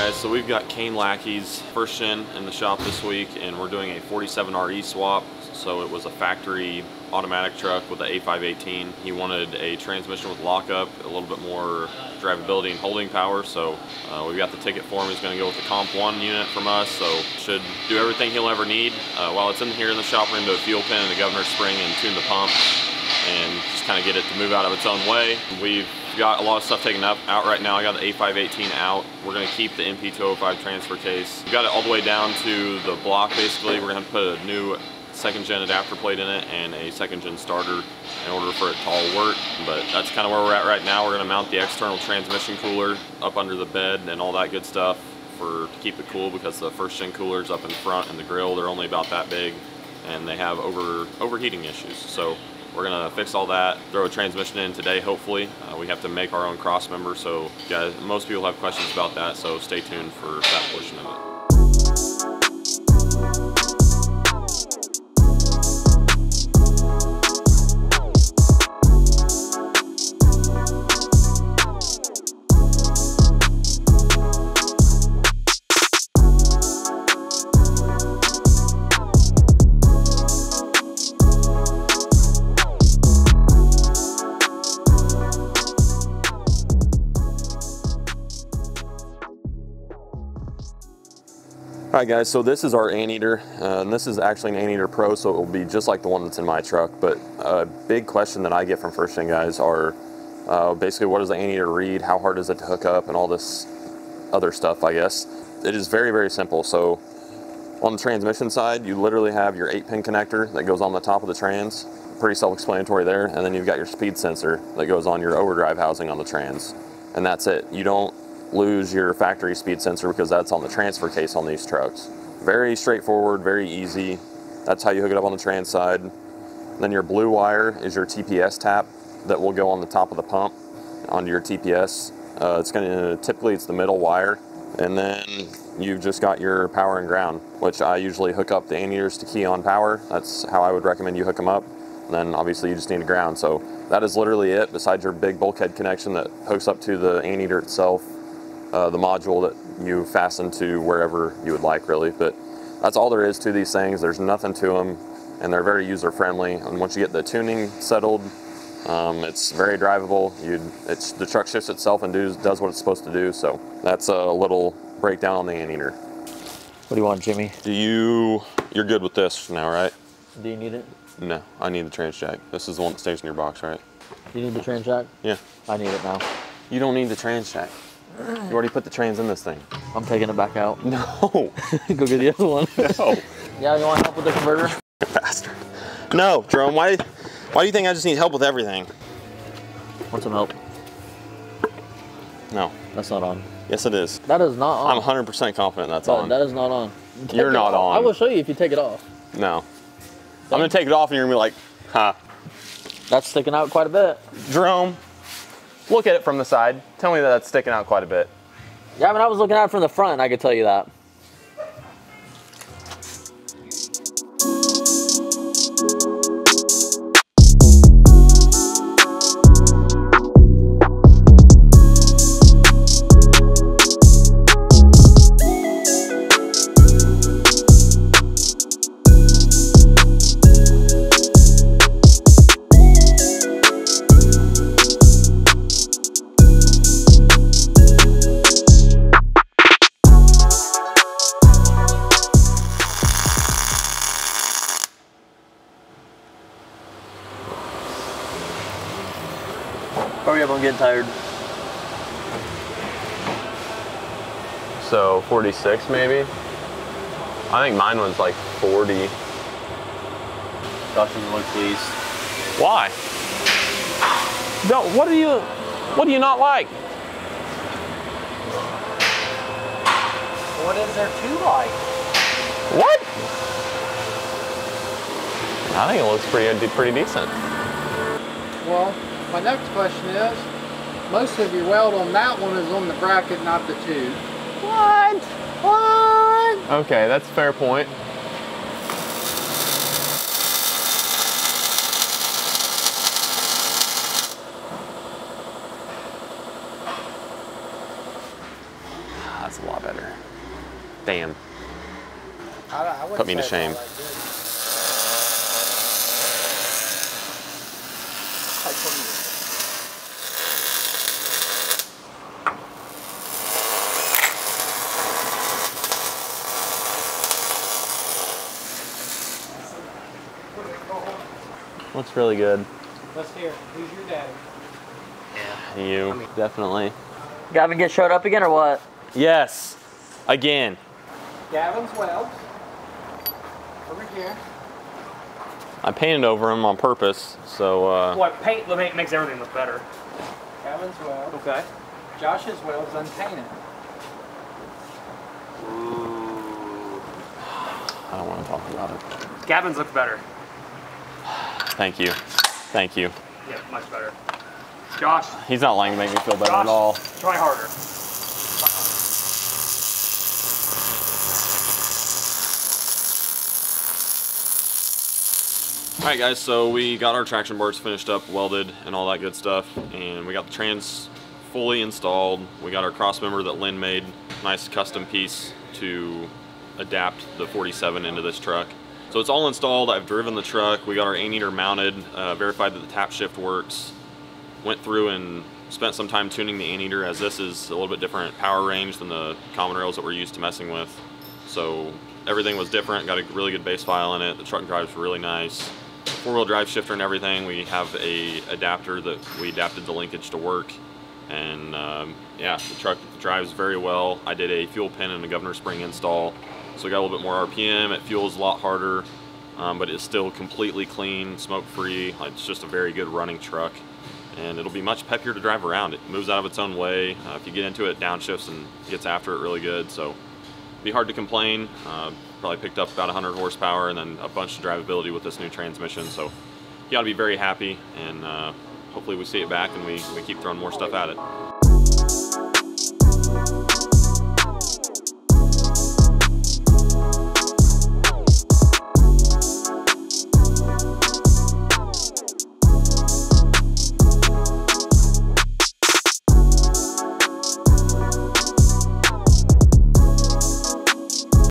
Guys, so we've got Kane Lackey's first gen in the shop this week, and we're doing a 47 RE swap. So it was a factory automatic truck with the A518. He wanted a transmission with lockup, a little bit more drivability and holding power. So we've got the ticket for him. He's going to go with the Comp 1 unit from us, so should do everything he'll ever need. While it's in here in the shop, we're going to do a fuel pin and a governor spring and tune the pump and just kind of get it to move out of its own way. We've got a lot of stuff taken out right now. I got the A518 out. We're going to keep the MP205 transfer case. We've got it all the way down to the block basically. We're going to put a new second gen adapter plate in it and a second gen starter in order for it to all work. But that's kind of where we're at right now. We're going to mount the external transmission cooler up under the bed and all that good stuff to keep it cool, because the first gen coolers up in front and the grill, they're only about that big and they have overheating issues. So we're gonna fix all that, throw a transmission in today, hopefully. We have to make our own cross member, so guys, most people have questions about that, so stay tuned for that portion of it. Alright guys, so this is our anteater, and this is actually an Anteater Pro, so it will be just like the one that's in my truck. But a big question that I get from first gen guys are basically, what does the anteater read, how hard is it to hook up, and all this other stuff, I guess. It is very, very simple. So on the transmission side, you literally have your 8-pin connector that goes on the top of the trans, pretty self-explanatory there, and then you've got your speed sensor that goes on your overdrive housing on the trans, and that's it. You don't lose your factory speed sensor because that's on the transfer case on these trucks. Very straightforward, very easy. That's how you hook it up on the trans side. Then your blue wire is your TPS tap that will go on the top of the pump onto your TPS. Typically it's the middle wire. And then you've just got your power and ground, which I usually hook up the anteaters to key on power. That's how I would recommend you hook them up. And then obviously you just need a ground. So that is literally it, besides your big bulkhead connection that hooks up to the anteater itself. The module that you fasten to wherever you would like, really. But that's all there is to these things. There's nothing to them, and they're very user friendly. And once you get the tuning settled, it's very drivable. The truck shifts itself and does what it's supposed to do. So that's a little breakdown on the anteater. What do you want, Jimmy? You're good with this now, right? Do you need it? No, I need the trans jack. This is the one that stays in your box, right? You need the trans jack? Yeah. I need it now. You don't need the trans jack. You already put the trans in this thing. I'm taking it back out. No. Go get the other one. No. Yeah, you want help with the converter? Bastard. No, Jerome, why do you think I just need help with everything? Want some help? No. That's not on. Yes, it is. That is not on. I'm 100% confident that's on. That is not on. You're not on. I will show you if you take it off. No. I'm going to take it off and you're going to be like, huh. That's sticking out quite a bit. Jerome, look at it from the side. Tell me that that's sticking out quite a bit. Yeah, I mean, I was looking at it from the front, I could tell you that. Hurry up, I'm getting tired. So 46 maybe? I think mine was like 40. Josh doesn't look pleased. Why? No, what do you not like? What is there to like? What? I think it looks pretty decent. Well, my next question is, most of your weld on that one is on the bracket, not the tube. What? What? Okay, that's a fair point. That's a lot better. Damn. I wouldn't Put me to say it's shame. all that good. Looks really good. Let's hear it. Who's your daddy? You, definitely. Gavin get showed up again or what? Yes, again. Gavin's welds. Over here. I painted over them on purpose, so What paint makes everything look better. Gavin's welds. Okay. Josh's welds unpainted. I don't want to talk about it. Gavin's look better. Thank you. Thank you. Yeah, much better. Josh, He's not lying to make me feel better Josh, at all. try harder. All right, guys, so we got our traction bars finished up, welded, and all that good stuff, and we got the trans fully installed. We got our cross member that Lynn made, nice custom piece to adapt the 47 into this truck. So it's all installed. I've driven the truck. We got our anteater mounted, verified that the tap shift works. Went through and spent some time tuning the anteater, as this is a little bit different power range than the common rails that we're used to messing with. So everything was different, got a really good base file in it. The truck drives really nice. Four-wheel drive shifter and everything. We have a adapter that we adapted the linkage to work. And yeah, the truck drives very well. I did a fuel pin and a governor spring install. So we got a little bit more RPM. It fuels a lot harder, but it's still completely clean, smoke-free. It's just a very good running truck. And it'll be much peppier to drive around. It moves out of its own way. If you get into it, downshifts and gets after it really good. So it'd be hard to complain. Probably picked up about 100 horsepower and then a bunch of drivability with this new transmission. So you gotta be very happy, and hopefully we see it back and we keep throwing more stuff at it.